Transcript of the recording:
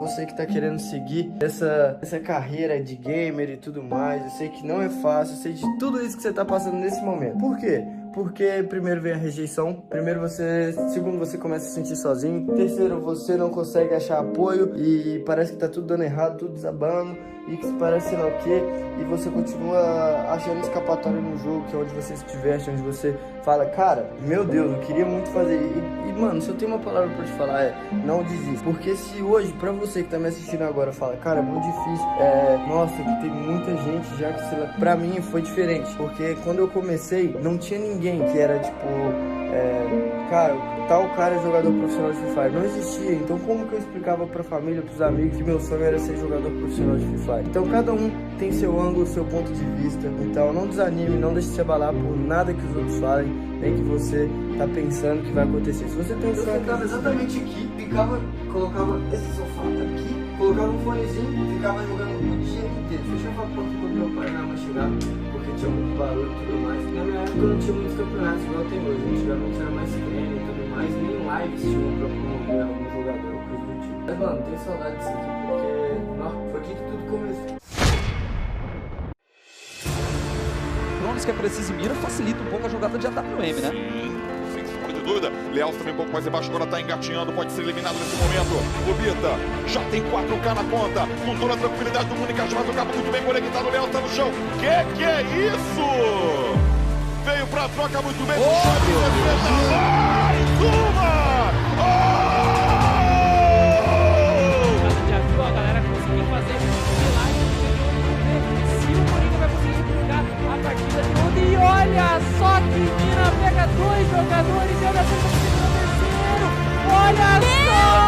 você que tá querendo seguir essa carreira de gamer e tudo mais. Eu sei que não é fácil, eu sei de tudo isso que você tá passando nesse momento. Por quê? Porque primeiro vem a rejeição, segundo você começa a se sentir sozinho, terceiro você não consegue achar apoio e parece que tá tudo dando errado, tudo desabando e que parece sei lá o quê, e você continua achando escapatória no jogo, que é onde você se diverte, onde você fala, cara, meu Deus, eu queria muito fazer, mano, se eu tenho uma palavra pra te falar é, não desista, porque se hoje, pra você que tá me assistindo agora, fala, cara, é muito difícil, nossa, que tem muita gente já que, sei lá, pra mim foi diferente, porque quando eu comecei, não tinha ninguém que era, tipo, cara, tal cara é jogador profissional de Free Fire, não existia, então como que eu explicava pra família, pros amigos, que meu sonho era ser jogador profissional de Free Fire? Então cada um tem seu ângulo, seu ponto de vista, então não desanime, não deixe se abalar por nada que os outros falem, nem que você tá pensando que vai acontecer. Se você pensar, eu ficava exatamente aqui, colocava esse sofá aqui, colocava um fonezinho, ficava jogando o dia inteiro, fechava a porta quando meu pai e minha mãe chegavam, porque tinha muito barulho e tudo mais. Na minha época não tinha muitos campeonatos igual tem hoje, antigamente era mais treino e tudo mais, nem lives tinham pra promover algum jogador ou coisa do tipo. Mas mano, tenho saudade disso aqui, porque foi aqui que tudo começou. Drones que é preciso e mira facilita um pouco a jogada de AWM, né? Sim, sem sombra de dúvida. Leal também um pouco mais embaixo, agora tá engatinhando, pode ser eliminado nesse momento. O Bita já tem 4K na conta, com toda a tranquilidade do mundo, encaixado, o cabo muito bem conectado, o Leal tá no chão. Que é isso? Veio pra troca muito bem, o Chaves acerta mais uma! Já viu a galera conseguir fazer milagre, se o Coringa vai conseguir brincar a partida toda. E olha só que Mina pega dois jogadores e olha só que tá terceiro. Olha só!